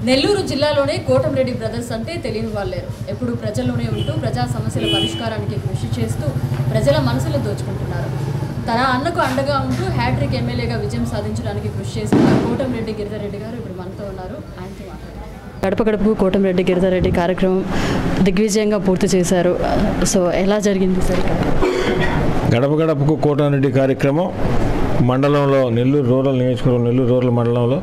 నెల్లూరు జిల్లాలోనే కోటంరెడ్డి బ్రదర్స్ అంటే తెలియని వాళ్ళు లేరు. ఎప్పుడు ప్రజల్లోనే ఉంటూ ప్రజా సమస్యల పరిష్కారానికి కృషి చేస్తూ ప్రజల మనసులు దోచుకుంటున్నారు. తన అన్నకు అండగా ఉంటూ హ్యాట్రిక్ ఎమ్మెల్యేగా విజయం సాధించడానికి కృషి చేస్తున్న కోటంరెడ్డి గిరిధర్రెడ్డి గారు ఇప్పుడు మనతో ఉన్నారు. ఆయనతో మాట్లాడారు. గడప గడపకు కోటంరెడ్డి గిరిధర్రెడ్డి కార్యక్రమం దిగ్విజయంగా పూర్తి చేశారు. సో ఎలా జరిగింది సార్? గడప గడపకు కోటంరెడ్డి కార్యక్రమం మండలంలో నెల్లూరు రూరల్ నియోజకవర్గం నెల్లూరు రూరల్ మండలంలో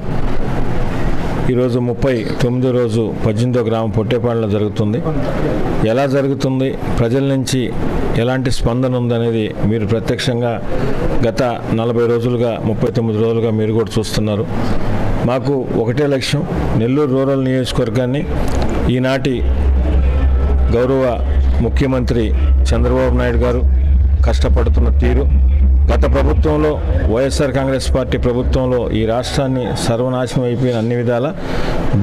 ఈరోజు 39వ రోజు 18వ గ్రామం పొట్టేపాడులో జరుగుతుంది. ఎలా జరుగుతుంది, ప్రజల నుంచి ఎలాంటి స్పందన ఉందనేది మీరు ప్రత్యక్షంగా గత 40 రోజులుగా 39 రోజులుగా మీరు కూడా చూస్తున్నారు. మాకు ఒకటే లక్ష్యం, నెల్లూరు రూరల్ నియోజకవర్గాన్ని ఈనాటి గౌరవ ముఖ్యమంత్రి చంద్రబాబు నాయుడు గారు కష్టపడుతున్న తీరు, గత ప్రభుత్వంలో వైఎస్ఆర్ కాంగ్రెస్ పార్టీ ప్రభుత్వంలో ఈ రాష్ట్రాన్ని సర్వనాశనం అయిపోయిన అన్ని విధాల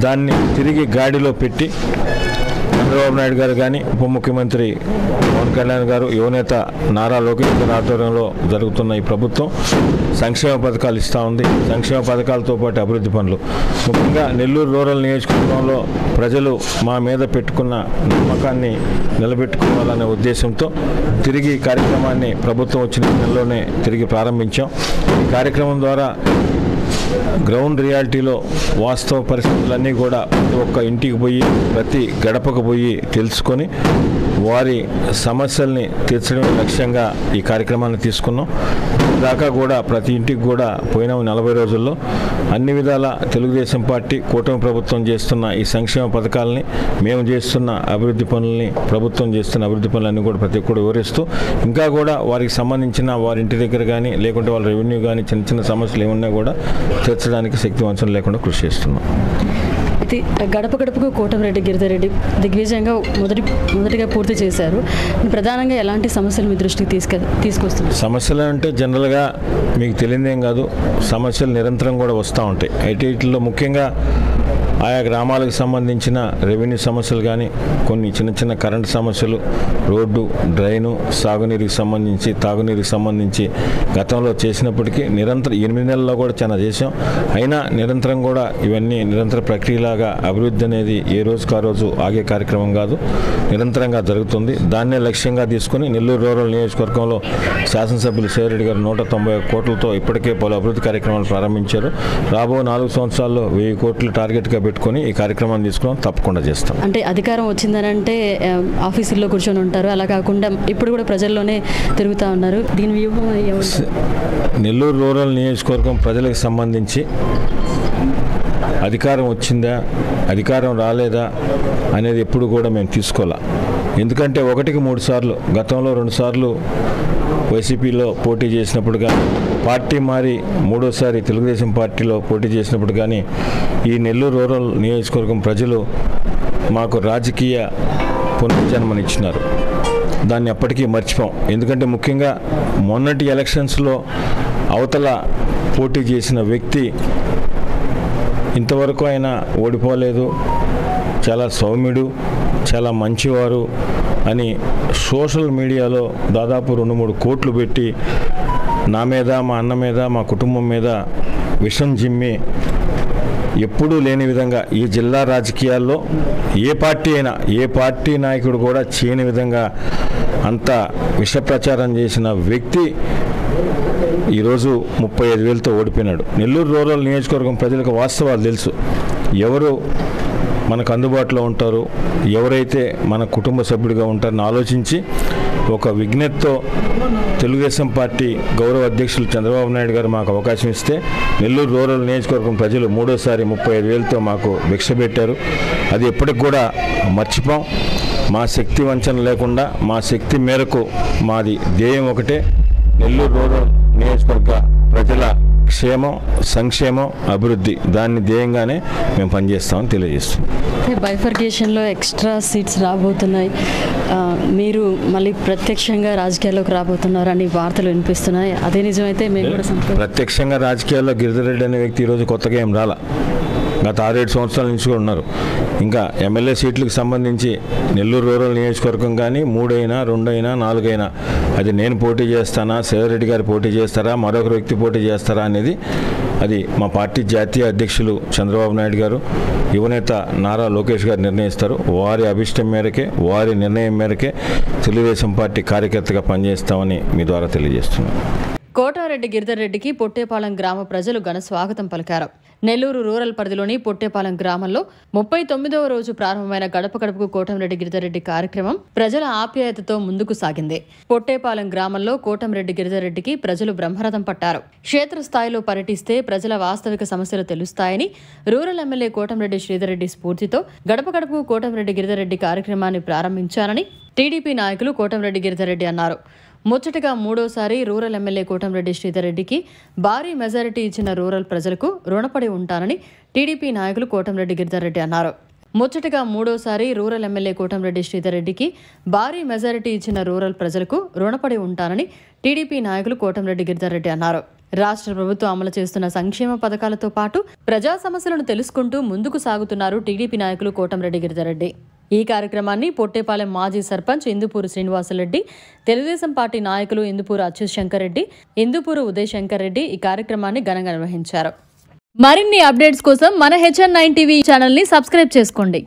దాన్ని తిరిగి గాడిలో పెట్టి చంద్రబాబు నాయుడు గారు కానీ ఉప ముఖ్యమంత్రి పవన్ కళ్యాణ్ గారు యువనేత నారా లోకేష్ గారి ఆధ్వర్యంలో జరుగుతున్న ఈ ప్రభుత్వం సంక్షేమ పథకాలు ఇస్తూ ఉంది. సంక్షేమ పథకాలతో పాటు అభివృద్ధి పనులు, ముఖ్యంగా నెల్లూరు రూరల్ నియోజకవర్గంలో ప్రజలు మా మీద పెట్టుకున్న నమ్మకాన్ని నిలబెట్టుకోవాలనే ఉద్దేశంతో తిరిగి ఈ కార్యక్రమాన్ని ప్రభుత్వం వచ్చిన నెలలోనే తిరిగి ప్రారంభించాం. ఈ కార్యక్రమం ద్వారా గ్రౌండ్ రియాలిటీలో వాస్తవ పరిస్థితులన్నీ కూడా ప్రతి ఒక్క ఇంటికి పోయి ప్రతి గడపకు పోయి తెలుసుకొని వారి సమస్యల్ని తీర్చడం లక్ష్యంగా ఈ కార్యక్రమాన్ని తీసుకున్నాం. దాకా కూడా ప్రతి ఇంటికి కూడా పోయిన 40 రోజుల్లో అన్ని విధాల తెలుగుదేశం పార్టీ కూటమి ప్రభుత్వం చేస్తున్న ఈ సంక్షేమ పథకాలని, మేము చేస్తున్న అభివృద్ధి పనులని, ప్రభుత్వం చేస్తున్న అభివృద్ధి పనులన్నీ కూడా ప్రతి ఒక్కరు వివరిస్తూ ఇంకా కూడా వారికి సంబంధించిన వారి ఇంటి దగ్గర కానీ లేకుంటే వాళ్ళ రెవెన్యూ కానీ చిన్న చిన్న సమస్యలు ఏమున్నా కూడా తీర్చడానికి శక్తివంచన లేకుండా కృషి చేస్తున్నాం. అయితే గడప గడపకు కోటంరెడ్డి గిరిధర్రెడ్డి దిగ్విజయంగా మొదటిగా పూర్తి చేశారు. ప్రధానంగా ఎలాంటి సమస్యలు మీ దృష్టికి తీసుకొస్తున్నారు? సమస్యలు అంటే జనరల్గా మీకు తెలియదేం కాదు, సమస్యలు నిరంతరం కూడా వస్తూ ఉంటాయి. వీటిలో ముఖ్యంగా ఆయా గ్రామాలకు సంబంధించిన రెవెన్యూ సమస్యలు కానీ, కొన్ని చిన్న చిన్న కరెంటు సమస్యలు, రోడ్డు, డ్రైను, సాగునీరుకి సంబంధించి, తాగునీరుకి సంబంధించి గతంలో చేసినప్పటికీ నిరంతరం 8 నెలల్లో కూడా చాలా చేసాం. అయినా నిరంతరం కూడా ఇవన్నీ నిరంతర ప్రక్రియలాగా అభివృద్ధి అనేది ఏ రోజుకు ఆ రోజు ఆగే కార్యక్రమం కాదు, నిరంతరంగా జరుగుతుంది. దాన్నే లక్ష్యంగా తీసుకుని నెల్లూరు రూరల్ నియోజకవర్గంలో శాసనసభ్యులు సేవరెడ్డి గారు 191 కోట్లతో ఇప్పటికే పలు అభివృద్ధి కార్యక్రమాలు ప్రారంభించారు. రాబో 4 సంవత్సరాల్లో 1000 కోట్లు టార్గెట్గా పెట్టుకొని ఈ కార్యక్రమాన్ని తీసుకున్నాం, తప్పకుండా చేస్తాం. అంటే అధికారం వచ్చిందని అంటే ఆఫీసుల్లో కూర్చొని ఉంటారు, అలా కాకుండా ఇప్పుడు కూడా ప్రజల్లోనే తిరుగుతూ ఉన్నారు. దీని వ్యూహం నెల్లూరు రూరల్ నియోజకవర్గం ప్రజలకు సంబంధించి అధికారం వచ్చిందా, అధికారం రాలేదా అనేది ఎప్పుడు కూడా మేము తీసుకోవాలా. ఎందుకంటే 1కి 3 సార్లు, గతంలో 2 సార్లు వైసీపీలో పోటీ చేసినప్పుడు కానీ, పార్టీ మారి 3వసారి తెలుగుదేశం పార్టీలో పోటీ చేసినప్పుడు కానీ ఈ నెల్లూరు రూరల్ నియోజకవర్గం ప్రజలు మాకు రాజకీయ పునర్జన్మనిచ్చినారు. దాన్ని అప్పటికీ మర్చిపోం. ఎందుకంటే ముఖ్యంగా మొన్నటి ఎలక్షన్స్లో అవతల పోటీ చేసిన వ్యక్తి ఇంతవరకు ఆయన ఓడిపోలేదు, చాలా సౌమ్యుడు, చాలా మంచివారు అని సోషల్ మీడియాలో దాదాపు 2-3 కోట్లు పెట్టి నా మీద, మా అన్న మీద, మా కుటుంబం మీద విషం జిమ్మి ఎప్పుడూ లేని విధంగా ఈ జిల్లా రాజకీయాల్లో ఏ పార్టీ అయినా, ఏ పార్టీ నాయకుడు కూడా చేయని విధంగా అంత విష ప్రచారం చేసిన వ్యక్తి ఈరోజు 35,000తో ఓడిపోయినాడు. నెల్లూరు రూరల్ నియోజకవర్గం ప్రజలకు వాస్తవాలు తెలుసు. ఎవరు మనకు అందుబాటులో ఉంటారు, ఎవరైతే మన కుటుంబ సభ్యుడిగా ఉంటారని ఆలోచించి ఒక విజ్ఞతతో తెలుగుదేశం పార్టీ గౌరవ అధ్యక్షులు చంద్రబాబు నాయుడు గారు మాకు అవకాశం ఇస్తే నెల్లూరు రూరల్ నియోజకవర్గం ప్రజలు 3వసారి 35,000తో మాకు భిక్ష పెట్టారు. అది ఎప్పటికి కూడా మర్చిపోం. మా శక్తి వంచన లేకుండా మా శక్తి మేరకు మాది ధ్యేయం ఒకటే, నెల్లూరు రూరల్ నియోజకవర్గ ప్రజల క్షేమం, సంక్షేమం, అభివృద్ధి. దాన్ని ధ్యేయంగానే మేము పనిచేస్తామని తెలియజేస్తున్నాం. బైఫర్కేషన్లో ఎక్స్ట్రా సీట్స్ రాబోతున్నాయి, మీరు మళ్ళీ ప్రత్యక్షంగా రాజకీయాల్లోకి రాబోతున్నారని వార్తలు వినిపిస్తున్నాయి. అదే నిజమైతే మేము కూడా ప్రత్యక్షంగా రాజకీయాల్లో గిరిధర్రెడ్డి అనే వ్యక్తి ఈరోజు కొత్తగా ఏం రాలా, గత 6-7 సంవత్సరాల నుంచి కూడా ఉన్నారు. ఇంకా ఎమ్మెల్యే సీట్లకు సంబంధించి నెల్లూరు రూరల్ నియోజకవర్గం కానీ 3 అయినా 2 అయినా 4 అయినా అది నేను పోటీ చేస్తానా, సేవరెడ్డి గారు పోటీ చేస్తారా, మరొక వ్యక్తి పోటీ చేస్తారా అనేది అది మా పార్టీ జాతీయ అధ్యక్షులు చంద్రబాబు నాయుడు గారు, యువనేత నారా లోకేష్ గారు నిర్ణయిస్తారు. వారి అభిష్టం మేరకే, వారి నిర్ణయం మేరకే తెలుగుదేశం పార్టీ కార్యకర్తగా పనిచేస్తామని మీ ద్వారా తెలియజేస్తున్నాను. కోటారెడ్డి గిరిధర్ రెడ్డికి పొట్టేపాలెం గ్రామ ప్రజలు ఘన స్వాగతం పలికారు. నెల్లూరు రూరల్ పరిధిలోని పొట్టేపాలెం గ్రామంలో 39వ రోజు ప్రారంభమైన గడప గడపకు కోటంరెడ్డి గిరిధర్ రెడ్డి కార్యక్రమం ప్రజల ఆప్యాయతతో ముందుకు సాగింది. పొట్టేపాలెం గ్రామంలో కోటంరెడ్డి గిరిధర్ రెడ్డికి ప్రజలు బ్రహ్మరథం పట్టారు. క్షేత్రస్థాయిలో పర్యటిస్తే ప్రజల వాస్తవిక సమస్యలు తెలుస్తాయని రూరల్ ఎమ్మెల్యే కోటంరెడ్డి శ్రీధర్ రెడ్డి స్ఫూర్తితో గడప గడపకు కోటంరెడ్డి గిరిధర్ రెడ్డి కార్యక్రమాన్ని ప్రారంభించారని టీడీపీ నాయకులు కోటంరెడ్డి గిరిధర్ రెడ్డి అన్నారు. ముచ్చటగా మూడోసారి రూరల్ ఎమ్మెల్యే కోటంరెడ్డి శ్రీధర్ రెడ్డికి భారీ మెజారిటీ ఇచ్చిన రూరల్ ప్రజలకు రుణపడి ఉంటానని టీడీపీ నాయకులు కోటంరెడ్డి గిరిధర్ రెడ్డి అన్నారు. ముచ్చటగా మూడోసారి రూరల్ ఎమ్మెల్యే కోటంరెడ్డి శ్రీధర్ రెడ్డికి భారీ మెజారిటీ ఇచ్చిన రూరల్ ప్రజలకు రుణపడి ఉంటానని టీడీపీ నాయకులు కోటంరెడ్డి గిరిధర్ రెడ్డి అన్నారు. రాష్ట్ర ప్రభుత్వం అమలు చేస్తున్న సంక్షేమ పథకాలతో పాటు ప్రజా సమస్యలను తెలుసుకుంటూ ముందుకు సాగుతున్నారు టీడీపీ నాయకులు కోటంరెడ్డి గిరిధర్ రెడ్డి. ఈ కార్యక్రమాన్ని పొట్టేపాలెం మాజీ సర్పంచ్ ఇందుపూరు శ్రీనివాసరెడ్డి, తెలుగుదేశం పార్టీ నాయకులు ఇందుపూరు అచ్యుత్ శంకర్ రెడ్డి, ఇందుపూరు ఉదయ్ శంకర్ రెడ్డి ఈ కార్యక్రమాన్ని ఘనంగా నిర్వహించారు. మరిన్ని అప్డేట్స్ కోసం మన HN9 టీవీ ఛానల్ని సబ్స్క్రైబ్ చేసుకోండి.